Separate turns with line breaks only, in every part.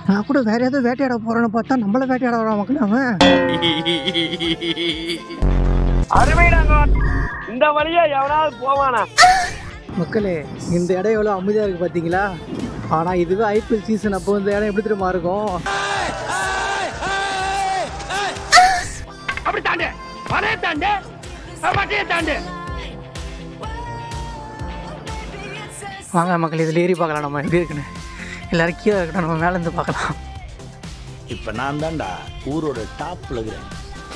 நான் கூட வேற ஏதோ வேட்டையாட போறேன்னு பார்த்தா நம்மள வேட்டையாட வர மக்கள் அவன்.
இந்த வழியா எவனாவது போவானா?
மக்களே, இந்த இடம் எவ்வளோ அமைதியா இருக்கு பாத்தீங்களா? ஆனா இதுவே ஐபிஎல் சீசன், அப்போ இந்த இடம் எப்படி தெரியுமா இருக்கும்?
அப்படி தாண்டு, வரைய தாண்டு, வட்டியை தாண்டு.
வாங்க மக்கள், இதில் ஏறி பார்க்கலாம் நம்ம எப்படி இருக்குன்னு. எல்லாரும் கீழே இருக்கட்டும், நம்ம மேலேருந்து பார்க்கலாம்.
இப்போ நான் தான்டா ஊரோட டாப்ல இருக்கிறேன்.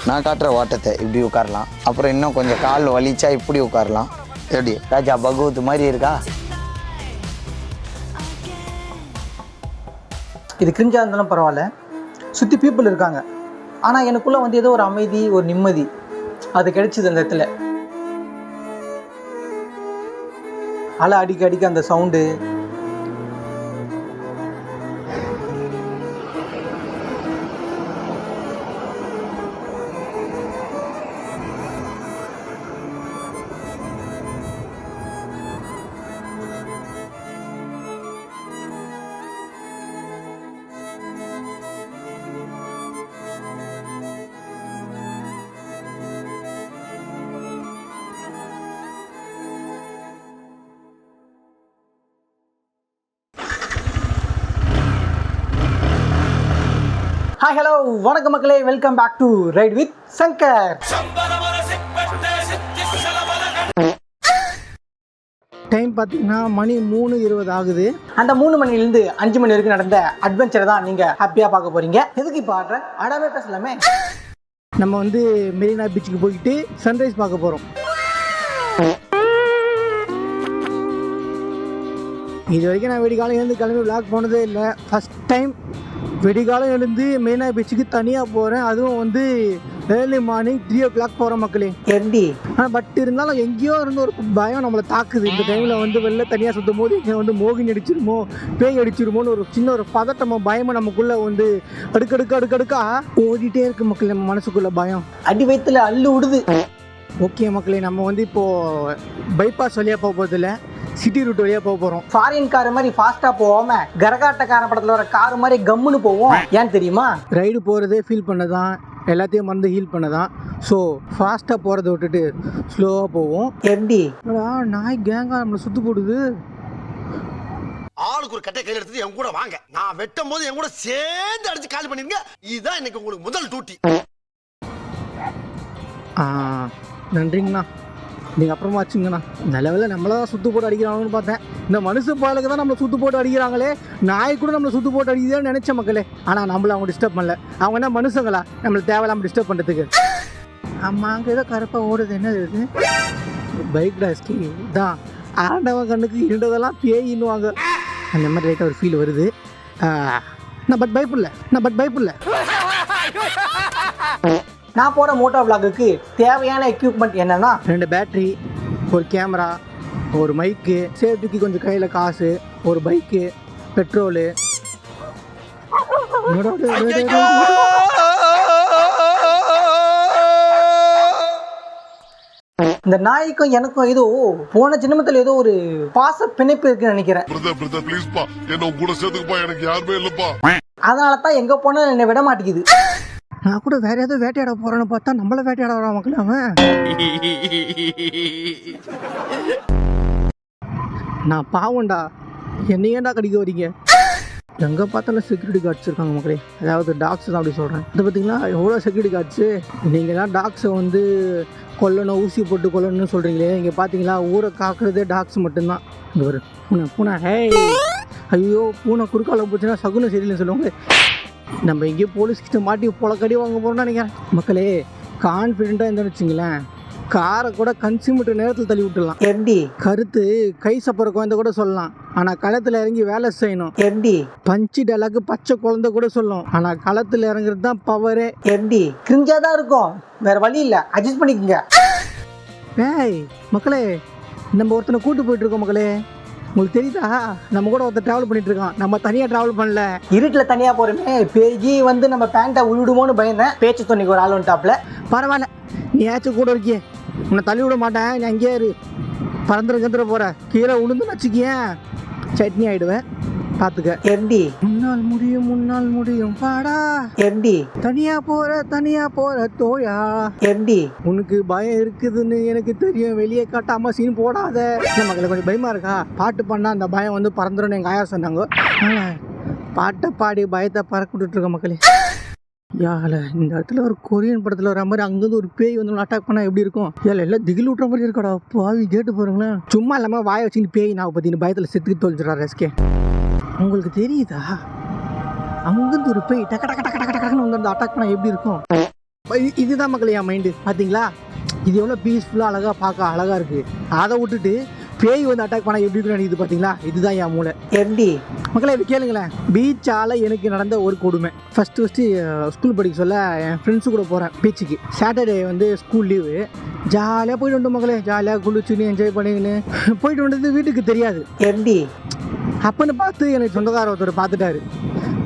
நான் காட்டுற ஓட்டத்தை இப்படி உட்காரலாம், அப்புறம் இன்னும் கொஞ்சம் கால் வலிச்சா இப்படி உட்காரலாம். எப்படி ராஜா பகவத் மாதிரி இருக்கா?
இது கிரிஞ்சா இருந்தாலும் பரவாயில்ல, சுற்றி பீப்புள் இருக்காங்க. ஆனால் எனக்குள்ளே வந்து ஏதோ ஒரு அமைதி, ஒரு நிம்மதி அது கிடைச்சிது அந்த இடத்துல. அலை அடிக்க அடிக்க அந்த சவுண்டு, ஹாய் ஹலோ வணக்கம் மக்களே, welcome back to ride with Shankar. Time பார்த்தீங்கன்னா மணி 3:20 ஆகுது. அந்த 3 மணிலேருந்து 5 மணி வரைக்கும் நடந்த அட்வென்ச்சரை தான் நீங்கள் ஹாப்பியாக பார்க்க போகிறீங்க. எதுக்கு இப்போ ஆடுறேன், ஆடாமே பேசலாமே. நம்ம வந்து மெரினா பீச்சுக்கு போயிட்டு சன்ரைஸ் பார்க்க போகிறோம். இது வரைக்கும் நான் வெடிகாலம் எழுந்து கிளம்பி விளாக் போனதே இல்லை. ஃபஸ்ட் டைம் வெடிகாலம் எழுந்து மெரினா பீச்சுக்கு தனியாக போகிறேன். அதுவும் வந்து ஏர்லி மார்னிங் 3 o'clock போகிறோம் மக்களே. எப்படி பட் இருந்தாலும் எங்கேயோ இருந்து ஒரு பயம் நம்மளை தாக்குது. இந்த டைமில் வந்து வெளில தனியாக சுற்றும் போது இங்கே வந்து மோகினி அடிச்சிருமோ, பேய் அடிச்சிருமோன்னு ஒரு சின்ன ஒரு பதட்டமோ பயமோ நமக்குள்ளே வந்து அடுக்கடுக்கா ஓடிட்டே இருக்கு மக்களே. நம்ம மனசுக்குள்ளே பயம் அடி வயிற்றுல அள்ளு விடுது. ஓகே மக்களே, நம்ம வந்து இப்போது பைபாஸ் வழியாக போக போகிறதில்ல, சிட்டி ரூட் வழியாக போக போகிறோம். ஃபாரின் கார் மாதிரி ஃபாஸ்ட்டாக போகாம கரகாட்டக்கார படத்தில் வர கார் மாதிரி கம்முன்னு போவோம். ஏன் தெரியுமா? ரைடு போகிறதே ஃபீல் பண்ணதான், எல்லாத்தையும் மறந்து ஹீல் பண்ணதான். ஸோ ஃபாஸ்ட்டாக போகிறத விட்டுட்டு ஸ்லோவாக போவோம். எப்படி நாய் கேங்காக நம்மளை சுற்று போடுது.
ஆளுக்கு ஒரு கட்டை கையில் எடுத்துட்டு என் கூட வாங்க, நான் வெட்டும் போது என் கூட சேர்ந்து அடிச்சு காலி பண்ணிருங்க. இதுதான் இன்னைக்கு உங்களுக்கு முதல் டூட்டி.
நன்றிங்கண்ணா, நீங்கள் அப்புறமா வச்சுங்கண்ணா. நல்ல வேலை நம்மளை தான் சுற்று போட்டு அடிக்கிறாங்கன்னு பார்த்தேன். இந்த மனுஷ பாலுக்கு தான் நம்மளை சுற்று போட்டு அடிக்கிறாங்களே, நாய் கூட நம்மளை சுற்று போட்டு அடிக்குதுன்னு நினச்ச மக்களே. ஆனால் நம்மள அவங்க டிஸ்டர்ப் பண்ணல. அவங்க என்ன மனுஷங்களா நம்மளை தேவையில்லாமல் டிஸ்டர்ப் பண்ணுறதுக்கு? ஆமாம், அங்கே ஏதோ கருப்பாக ஓடுது, என்ன இது? பைக் டாஸ்கி தான். ஆண்டவன் கண்ணுக்கு இருந்ததெல்லாம் பேயின்னுவாங்க. அந்த மாதிரி லைட்டாக ஒரு ஃபீல் வருது. நான் பட் பயப்படல. நான் போகிற மோட்டோ விளாகுக்கு தேவையான எக்யூப்மெண்ட் என்னென்னா 2 பேட்ரி, ஒரு கேமரா, ஒரு மைக்கு, சேஃப்டிக்கு கொஞ்சம் கையில் காசு, ஒரு பைக்கு, பெட்ரோலு. இந்த நாய்க்கும் எனக்கும் ஏதோ போன ஜென்மத்தில் ஏதோ ஒரு பாச பிணைப்பு இருக்குன்னு நினைக்கிறேன். அதனால தான் எங்கே போனாலும் என்னை விட மாட்டேங்குது. நான் கூட வேற ஏதோ வேட்டையாட போறேன்னு பார்த்தா நம்மள வேட்டையாட வர மக்கள் அவன். நான் பாவண்டா, என்ன ஏன்டா கடிக்க வரீங்க? எங்கே பார்த்தாலும் செக்யூரிட்டி கார்ட்ஸ் இருக்காங்க மக்களே. அதாவது டாக்ஸ் தான் அப்படி சொல்கிறேன். இது பார்த்தீங்களா எவ்வளோ செக்யூரிட்டி கார்ட்ஸு. நீங்கள்லாம் டாக்ஸை வந்து கொல்லணும், ஊசி போட்டு கொல்லணும்னு சொல்கிறீங்களே. இங்கே பார்த்தீங்களா ஊரை காக்குறதே டாக்ஸ் மட்டும்தான். இங்கே ஒரு பூனை ஹே, ஐயோ பூனை குறுக்கால போச்சுன்னா சகுனம் சரியில்லைன்னு சொல்லுவாங்க. நம்ம எங்கேயோ போலீஸ்கிட்ட மாட்டி பொலக்கடி வாங்க போகிறோம்னு நினைக்கிறேன் மக்களே. கான்ஃபிடென்ட்டாக இருந்தோன்னு வச்சுங்களேன், காரை கூட கன்சியூமர் நேரத்தில் தள்ளி விட்டுடலாம். எப்படி கருத்து கை சப்பர குழந்தை கூட சொல்லலாம், ஆனால் களத்தில் இறங்கி வேலை செய்யணும். எப்படி பஞ்சு டேலாக்கு பச்சை குழந்தை கூட சொல்லும், ஆனால் களத்தில் இறங்குறது தான் பவரே. எப்படி கிரிஞ்சாக தான் இருக்கும், வேற வழி இல்லை, அட்ஜஸ்ட் பண்ணிக்கோங்க. ஏய் மக்களே, நம்ம ஒருத்தனை கூட்டு போயிட்டு இருக்கோம் மக்களே. உங்களுக்கு தெரியுதா, நம்ம கூட ஒருத்தர் ட்ராவல் பண்ணிட்டு இருக்கான். நம்ம தனியாக ட்ராவல் பண்ணல, இருட்டில் தனியாக போகிறோமே. பேஜி வந்து நம்ம பேண்ட்டை உள்விடுமோன்னு பயந்தேன். பேச்சு துணிக்கு ஒரு ஆள் வந்துட்டாப்ல. பரவாயில்ல, நீ ஏச்சும் கூட இருக்கியே, உன்னை தள்ளி விட மாட்டேன், நீ அங்கேயே இரு. பறந்துற போற கீழே உளுந்து வச்சுக்கியேன் சட்னி ஆயிடுவேன் பார்த்துக்க.
எப்படி
முன்னால் முடியும் பாடா
எப்படி
தனியா போற தோயா.
எப்படி
உனக்கு பயம் இருக்குதுன்னு எனக்கு தெரியும், வெளியே காட்டாம சீன் போடாத. மக்களுக்கு கொஞ்சம் பயமா இருக்கா, பாட்டு பண்ணா அந்த பயம் வந்து பறந்துடும் எங்க ஆயா சொன்னாங்க. பாட்டை பாடி பயத்தை பறக்க விட்டுட்டு இருக்க மக்களே. யால இந்த இடத்துல ஒரு கொரியன் படத்துல வர மாதிரி அங்கிருந்து ஒரு பேய் வந்து அட்டாக் பண்ணா எப்படி இருக்கும்? ஏல எல்லாம் திகில் விட்டுற மாதிரி இருக்கடா பாவி. கேட்டு போறீங்களேன், சும்மா இல்லாம வாய வச்சுன்னு பேய் நான் பத்தின பயத்துல செத்துக்கு தொலைச்சிடறாரு எஸ்கே. உங்களுக்கு தெரியுதா அங்கிருந்து ஒரு பேய் டக்கு டக்கு டக்கு டக்கு டக்குன்னு வந்து அட்டாக் பண்ணா எப்படி இருக்கும்? இதுதான் மக்களே என் மைண்டு. பார்த்தீங்களா, இது எவ்வளோ பீஸ்ஃபுல்லாக அழகாக பார்க்க அழகாக இருக்குது. அதை விட்டுட்டு பேய் வந்து அட்டாக் பண்ணால் எப்படி இருக்குன்னு நினைக்குது பார்த்தீங்களா? இதுதான் என் மூளை.
எப்படி
மக்களே இது கேளுங்களேன். பீச்சால் எனக்கு நடந்த ஒரு கொடுமை. ஃபஸ்ட்டு ஸ்கூல் படிக்க சொல்ல என் ஃப்ரெண்ட்ஸு கூட போகிறேன் பீச்சுக்கு. சாட்டர்டே வந்து ஸ்கூல் லீவு. ஜாலியாக போயிட்டு வந்துட்டோம் மக்களே. ஜாலியாக குளிச்சுன்னு என்ஜாய் பண்ணிக்கின்னு போயிட்டு வந்தது வீட்டுக்கு தெரியாது.
எப்படி
அப்பன்னு பார்த்து எனக்கு சொந்தக்கார ஒருத்தர்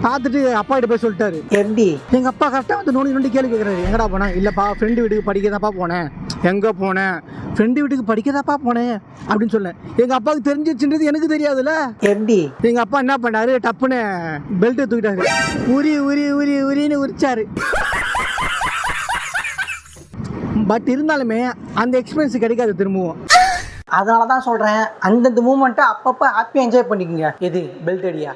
பார்த்துட்டு அப்பா கிட்ட போய் சொல்லிட்டாரு.
எப்படி
எங்கள் அப்பா கரெக்டாக வந்து நோண்டி கேள்வி கேட்குறாரு. எங்கடா போனேன்? இல்லைப்பா ஃப்ரெண்டு வீட்டுக்கு படிக்கதாப்பா போனேன். எங்கே போனேன்? ஃப்ரெண்டு வீட்டுக்கு படிக்கதாப்பா போனேன் அப்படின்னு சொன்னேன். எங்கள் அப்பாவுக்கு தெரிஞ்சிச்சுன்றது எனக்கு தெரியாதுல்ல.
எப்படி
எங்கள் அப்பா என்ன பண்ணாரு, டப்புன்னு பெல்ட்டை தூக்கிட்டாரு. உரின்னு உரிச்சாரு. பட் இருந்தாலுமே அந்த எக்ஸ்பீரியன்ஸ் கிடைக்காது திரும்பவும்.
அதனால தான் சொல்கிறேன், அந்தந்த மூமெண்ட்டை அப்பப்போ ஹாப்பியாக என்ஜாய் பண்ணிக்கோங்க. எது பெல்ட் அடியா?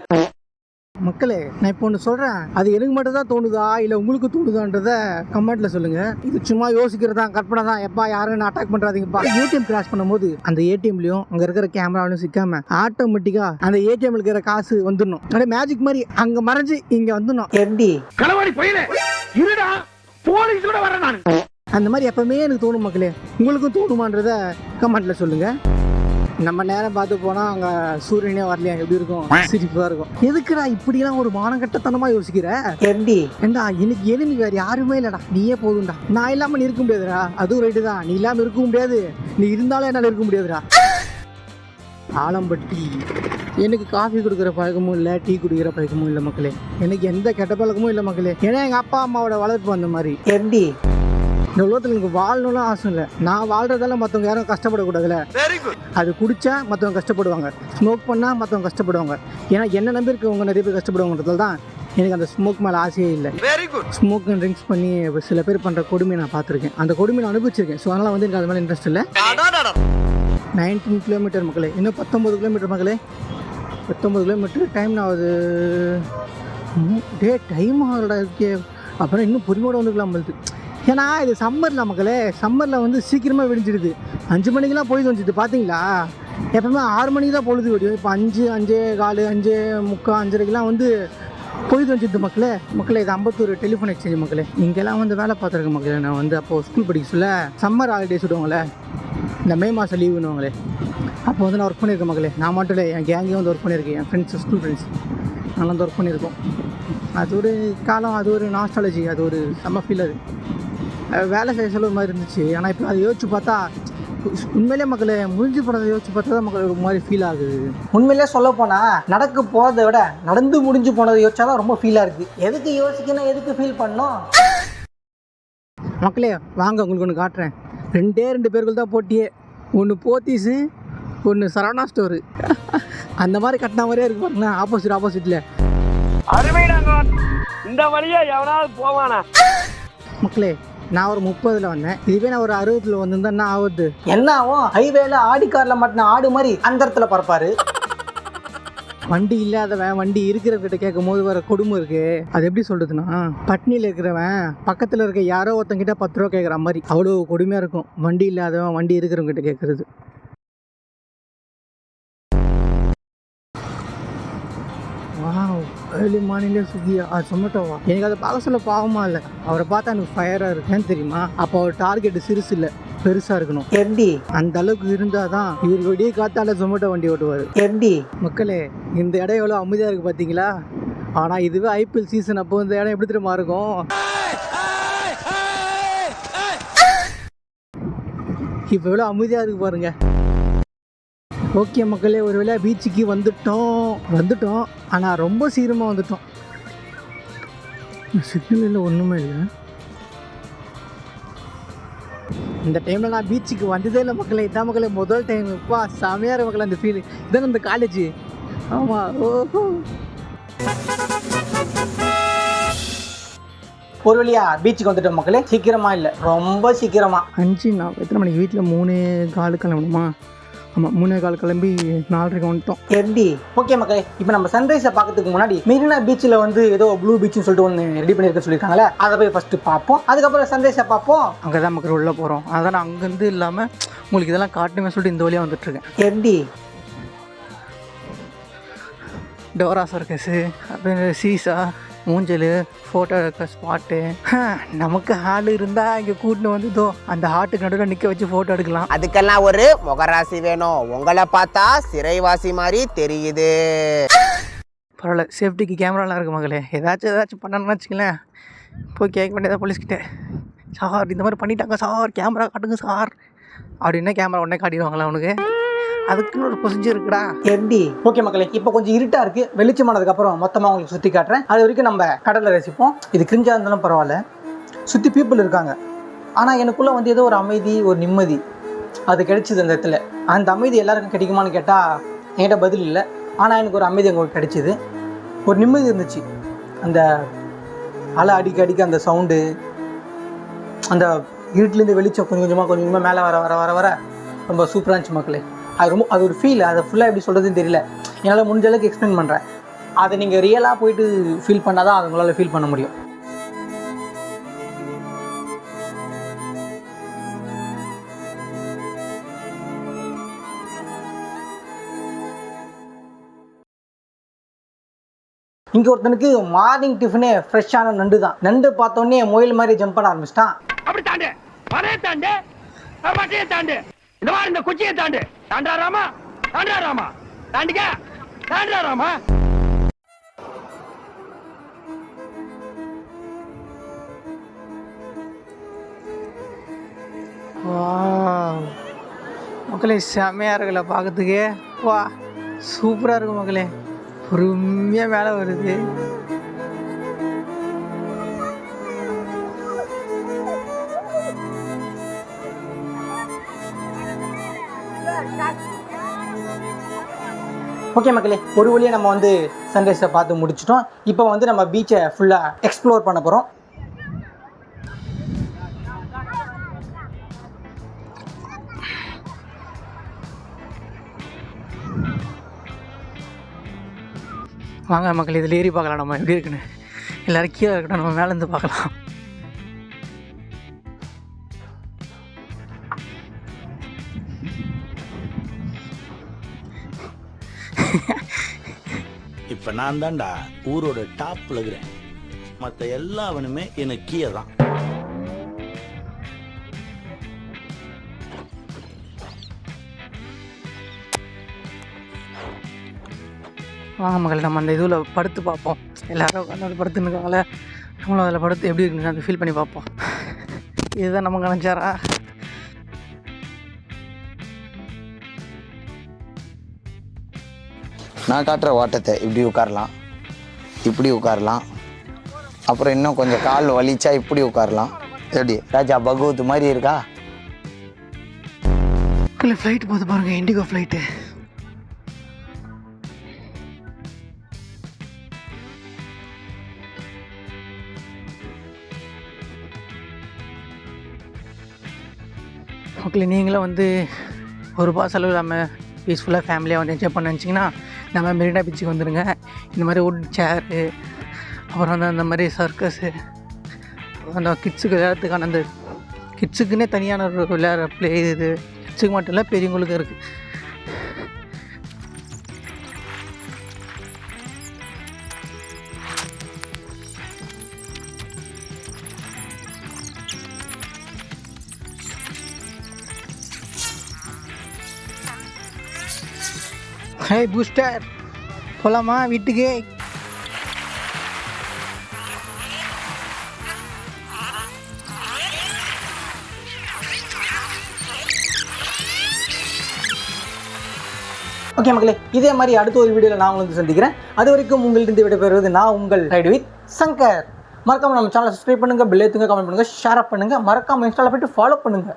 மக்களே நான் இப்போ ஒன்று சொல்கிறேன், அது எனக்கு மட்டும் தான் தோணுதா இல்லை உங்களுக்கு தோணுதான்றத கமெண்ட்டில் சொல்லுங்கள். இது சும்மா யோசிக்கிறதா, கற்பனை தான். எப்பா யாரும் அட்டாக் பண்ணுறாதீங்கப்பா. ஏடிஎம் கிராஸ் பண்ணும்போது அந்த ஏடிஎம்லையும் அங்கே இருக்கிற கேமராவிலையும் சிக்காம ஆட்டோமேட்டிக்காக அந்த ஏடிஎம்ல இருக்கிற காசு வந்துடணும். அப்படியே மேஜிக் மாதிரி அங்கே மறைஞ்சு இங்கே வந்துடணும்.
எப்படி
களவாடி போயில இருடா, போலீஸ் கூட வரேன் நான்.
அந்த மாதிரி எப்பவுமே எனக்கு தோணும் மக்களே. உங்களுக்கும் தோணுமான்றத கமெண்ட்டில் சொல்லுங்கள். நம்ம நேரம் பார்த்து போனால் அங்கே சூரியனே வரலையா எப்படி இருக்கும்? சிரிப்பாக இருக்கும். எதுக்குடா இப்படிலாம் ஒரு மானகட்டத்தனமாக யோசிக்கிற?
எப்படி
ஏண்டா எனக்கு எனிமி வேறு யாருமே இல்லைடா, நீயே போதும்டா. நான் இல்லாமல் நீ இருக்க முடியாதுடா. அதுவும் ரைட்டு தான், நீ இல்லாமல் இருக்க முடியாது. நீ இருந்தாலும் என்னால் இருக்க முடியாதுடா. ஆலம்பட்டி. எனக்கு காஃபி கொடுக்குற பழக்கமும் இல்லை, டீ குடிக்கிற பழக்கமும் இல்லை மக்களே. எனக்கு எந்த கெட்ட பழக்கமும் இல்லை மக்களே. ஏன்னா எங்கள் அப்பா அம்மாவோட வளர்ப்பு அந்த மாதிரி.
எப்படி
இந்த உலகத்தில் எனக்கு வாழணும்லாம் ஆசை இல்லை. நான் வாழ்றதால மற்றவங்க யாரும் கஷ்டப்படக்கூடாதுல்ல. அது குடித்தா மற்றவங்க கஷ்டப்படுவாங்க, ஸ்மோக் பண்ணால் மற்றவங்க கஷ்டப்படுவாங்க. ஏன்னா என்ன நம்பி இருக்கவங்க நிறைய பேர் கஷ்டப்படுவாங்கிறதால தான் எனக்கு அந்த ஸ்மோக் மேலே ஆசையே இல்லை. ஸ்மோக் அண்ட் ட்ரிங்க்ஸ் பண்ணி சில பேர் பண்ணுற கொடுமையை நான் பார்த்துருக்கேன், அந்த கொடுமையை நான் அனுபவிச்சிருக்கேன். ஸோ அதனால் வந்து எனக்கு அது மேலே இன்ட்ரெஸ்ட் இல்லை. 19 கிலோமீட்டர் மக்களே, இன்னும் 19 கிலோமீட்டர் மக்களே. 19 கிலோமீட்டர் டைம் நான் அது டைம் ஆகலடா இருக்கே. அப்புறம் இன்னும் பொறுமையோடு வந்துக்கலாம் போகுது. ஏன்னா இது சம்மரில் மக்களே. சம்மரில் வந்து சீக்கிரமாக விடிஞ்சிடுது. 5 மணிக்கெலாம் பொழுது வந்துடுது. பார்த்தீங்களா, எப்பவுமே 6 மணிக்கு தான் பொழுது விடியும். இப்போ 5, 5:15, 5:45, 5:30 வந்து பொழுது வந்துடுது மக்களே. இது அம்பத்தூர் டெலிஃபோன் எக்ஸ்சேஞ்ச் மக்களே. இங்கெல்லாம் வந்து வேலை பார்த்துருக்கேன் மக்களே. நான் வந்து அப்போது ஸ்கூல் படிக்க சொல்ல சம்மர் ஹாலிடேஸ் விடுவாங்களே, இந்த மே மாதம் லீவுன்னுவாங்களே, அப்போ வந்து நான் ஒர்க் பண்ணியிருக்கேன் மக்களே. நான் மட்டும் இல்லை, என் கேங்கையும் வந்து ஒர்க் பண்ணியிருக்கேன். என் ஃப்ரெண்ட்ஸ், ஸ்கூல் ஃப்ரெண்ட்ஸ் நல்லா வந்து ஒர்க் பண்ணியிருக்கோம். அது ஒரு காலம், அது ஒரு நாஸ்டாலஜி, அது ஒரு செம்ம ஃபீல். அது வேலை செய்ய சொல்ல மாதிரி இருந்துச்சு. ஆனால் இப்போ அதை யோசிச்சு பார்த்தா உண்மையிலே மக்களே முடிஞ்சு போனதை யோசிச்சு பார்த்தா தான் மக்களுக்கு ஒரு மாதிரி ஃபீல் ஆகுது.
உண்மையிலே சொல்ல போனால் நடக்க போகிறத விட நடந்து முடிஞ்சு போனதை யோசிச்சா தான் ரொம்ப ஃபீலாக இருக்குது. எதுக்கு யோசிக்கணும், எதுக்கு ஃபீல் பண்ணோம்?
மக்களே வாங்க உங்களுக்கு ஒன்று காட்டுறேன். 2 பேர்கள் தான் போட்டியே. ஒன்று போத்தீஸு, ஒன்று சரவணா ஸ்டோரு. அந்த மாதிரி கட்டின மாதிரியே இருக்கு பாருங்களேன். ஆப்போசிட்டில்
அருமைடாங்க. இந்த வழியா எவனாவது போவானா?
மக்களே நான் ஒரு 30ல் வந்தேன். இதுவே நான் ஒரு 60ல் வந்திருந்தா என்ன ஆகுது?
என்ன ஆகும்? ஹைவேல ஆடி காரில் மாட்டின ஆடு மாதிரி அந்த இடத்துல பறப்பாரு.
வண்டி இல்லாதவன் வண்டி இருக்கிறவங்கிட்ட கேட்கும் போது வர கொடுமை இருக்கு. அது எப்படி சொல்றதுன்னா, பட்னியில் இருக்கிறவன் பக்கத்தில் இருக்க யாரோ ஒருத்தங்கிட்ட 10 ரூபா கேட்குற மாதிரி அவ்வளோ கொடுமையாக இருக்கும் வண்டி இல்லாதவன் வண்டி இருக்கிறவங்கிட்ட கேட்குறது. ஏர்லி மார்னிங்லேயே ஸ்விக்கியா சொமேட்டோவா? எனக்கு அதை பார்க்க சொல்ல பாவமா இல்லை. அவரை பார்த்தா எனக்கு ஃபயராக இருக்கேன்னு தெரியுமா? அப்போ அவர் டார்கெட் சிறுசு இல்லை, பெருசாக இருக்கணும்.
எப்படி
அந்த அளவுக்கு இருந்தால் தான் இவர் விடிய காத்தால ஜொமேட்டோ வண்டி ஓட்டுவார்.
எப்படி
மக்களே இந்த இடம் எவ்வளோ அமைதியாக இருக்குது பார்த்தீங்களா? ஆனால் இதுவே ஐபிஎல் சீசன் அப்போ இந்த இடம் எப்படி தெரியுமா இருக்கும்? இப்போ எவ்வளோ அமைதியாக இருக்கு பாருங்க. ஓகே மக்களே, ஒரு வேளை பீச்சுக்கு வந்துட்டோம். ஆனால் ரொம்ப சீக்கிரமாக வந்துட்டோம். சிக்னல் இல்லை, ஒன்றுமே இல்லை. இந்த டைமில் நான் பீச்சுக்கு வந்ததே இல்லை மக்களே. இதான் மக்களே முதல் டைம். இப்பா செமையாக இருக்கு மக்களே அந்த ஃபீல். இதான் இந்த காலேஜ். ஆமாம். ஓஹோ.
ஒரு வழியா பீச்சுக்கு வந்துட்டோம் மக்களே. சீக்கிரமா இல்லை, ரொம்ப சீக்கிரமா.
5 நான் எத்தனை மணிக்கு வீட்டில் 3:15 கிளம்பணுமா? ஆமாம் 3:15 கிளம்பி 4:30 வந்துட்டோம்.
எப்படி? ஓகே மக்களே, இப்போ நம்ம சன்ரைஸை பார்க்கறதுக்கு முன்னாடி மெரினா பீச்சில் வந்து ஏதோ ப்ளூ பீச்னு சொல்லிட்டு ஒன்று ரெடி பண்ணியிருக்க சொல்லியிருக்காங்களே, அதை போய் ஃபஸ்ட்டு பார்ப்போம். அதுக்கப்புறம் சன்ரைஸை பார்ப்போம்.
அங்கே தான் மக்கள் உள்ளே போகிறோம். அதான் நான் அங்கேருந்து இல்லாமல் உங்களுக்கு இதெல்லாம் காட்டணுமே சொல்லிட்டு இந்த வழியாக வந்துட்டுருக்கேன்.
எப்படி?
டோரா சர்க்கஸு, அப்புறம் சீசா, ஊஞ்சல், ஃபோட்டோ எடுக்க ஸ்பாட்டு. நமக்கு ஹால் இருந்தால் இங்கே கூட்டின்னு வந்துதோ அந்த ஹாட்டுக்கு நடுவில் நிற்க வச்சு ஃபோட்டோ எடுக்கலாம்.
அதுக்கெல்லாம் ஒரு முகராசி வேணும். உங்களை பார்த்தா சிறைவாசி மாதிரி தெரியுது.
பரவாயில்ல, சேஃப்டிக்கு கேமராலாம் இருக்கு மகளே. ஏதாச்சும் பண்ணணும்னு வச்சுங்களேன், போய் கேட்க வேண்டியதா போலீஸ்கிட்ட. சார் இந்த மாதிரி பண்ணிட்டாங்க சார், கேமரா காட்டுங்க சார் அப்படின்னா கேமரா உடனே காட்டிடுவாங்களா அவனுக்கு? அதுக்குன்னு ஒரு ப்ரொசீஜர் இருக்குடா.
எப்படி? ஓகே மக்களே, இப்போ கொஞ்சம் இருட்டாக இருக்குது. வெளிச்சமானதுக்கப்புறம் மொத்தமாக உங்களுக்கு சுற்றி காட்டுறேன். அது வரைக்கும் நம்ம கடலில் ரசிப்போம். இது கிரிஞ்சாக இருந்தாலும் பரவாயில்ல, சுற்றி பீப்புள் இருக்காங்க. ஆனால் எனக்குள்ளே வந்து ஏதோ ஒரு அமைதி, ஒரு நிம்மதி அது கிடைச்சிது அந்த இடத்துல. அந்த அமைதி எல்லாருக்கும் கிடைக்குமான்னு கேட்டால் என்கிட்ட பதில் இல்லை. ஆனால் எனக்கு ஒரு அமைதி அங்கே கிடைச்சிது, ஒரு நிம்மதி இருந்துச்சு. அந்த அலை அடிக்க அந்த சவுண்டு, அந்த இருட்டிலேருந்து வெளிச்சம் கொஞ்சம் கொஞ்சமாக மேலே வர ரொம்ப சூப்பராக இருந்துச்சு மக்களே. அது ஒரு ஃபீல். அதை ஃபுல்லாக எப்படி சொல்கிறதுன்னு தெரியல. என்னால் முடிஞ்ச அளவுக்கு எக்ஸ்பிளைன் பண்ணுறேன். அதை நீங்கள் ரியலாக போயிட்டு ஃபீல் பண்ணால் தான் அது உங்களால் ஃபீல் பண்ண முடியும். இங்கே ஒருத்தனுக்கு மார்னிங் டிஃபனே ஃப்ரெஷ்ஷான நண்டு தான். நண்டு பார்த்தோன்னே முயல் மாதிரி ஜம்ப் பண்ண ஆரம்பிச்சிட்டான்.
அப்படி தாண்டு, மலையை தாண்டு, மட்டையை தாண்டு, இந்த மாதிரி இந்த குச்சியை தாண்டு. தாண்டா ராமா, தாண்டிக்க, தாண்டா ராமா.
மக்களே செம்மையாக இருக்குல்ல பார்க்கறதுக்கே. வா சூப்பராக இருக்கும் மக்களே. பொறுமையாக மேலே வருது.
ஓகே மக்களே, ஒரு வழியாக நம்ம வந்து சன்ரைஸை பார்த்து முடிச்சிட்டோம். இப்போ வந்து நம்ம பீச்சை ஃபுல்லாக எக்ஸ்ப்ளோர் பண்ண போகிறோம்.
வாங்க மக்கள், இதில் ஏறி பார்க்கலாம் நம்ம எப்படி இருக்குன்னு. எல்லோரும் கீழே இருக்கட்டும், நம்ம மேலேருந்து பார்க்கலாம்.
இப்போ நான் தான்டா ஊரோட டாப்ல இருக்கிறேன். மற்ற எல்லாவனுமே எனக்கு கீழே தான்.
வாங்க மக்கள், நம்ம அந்த இதில் படுத்து பார்ப்போம். எல்லோரும் உட்காந்து படுத்துன்னு இருக்காங்களே, நம்மளும் அதில் படுத்து எப்படி இருக்குன்னு அதை ஃபீல் பண்ணி பார்ப்போம். இதுதான் நம்ம நினச்சாரா?
நான் காட்டுற ஓட்டத்தை இப்படி உட்காரலாம், இப்படி உட்காரலாம், அப்புறம் இன்னும் கொஞ்சம் கால் வலிச்சா இப்படி உட்காரலாம். எப்படி ராஜா பகவத் மாதிரி இருக்கா?
இல்லை ஃப்ளைட் போது பாருங்க, இண்டிகோ ஃப்ளைட்டு. ஓகே, நீங்களும் வந்து ₹1 செலவு இல்லாமல் பீஸ்ஃபுல்லாக ஃபேமிலியாக வந்து என்ஜாய் பண்ண நினச்சிங்கன்னா நம்ம மெரினா பீச்சுக்கு வந்துடுங்க. இந்த மாதிரி வுட் சேரு, அப்புறம் வந்து அந்த மாதிரி சர்க்கஸு, அந்த கிட்ஸுக்கு விளையாடுறதுக்கான அந்த கிட்ஸுக்குன்னே தனியான ஒரு விளையாடுற ப்ளே இது. கிட்ஸுக்கு மட்டும் இல்லை, பெரியவங்களுக்கும் இருக்குது. ஹே பூஸ்டர், போகலாமா வீட்டுக்கு?
ஓகே மக்களே, இதே மாதிரி அடுத்த ஒரு வீடியோவில் நான் உங்களுக்கு சந்திக்கிறேன். அது வரைக்கும் உங்கள்கிட்ட விடைபெறுவது நான் உங்கள் ரைடு வித் சங்கர். மறக்காம நம்ம சேனலை சப்ஸ்கிரைப் பண்ணுங்க, பெல் ஏத்துங்க, கமெண்ட் பண்ணுங்க, ஷேர் பண்ணுங்க, மறக்காம இன்ஸ்டால போயிட்டு ஃபாலோ பண்ணுங்க.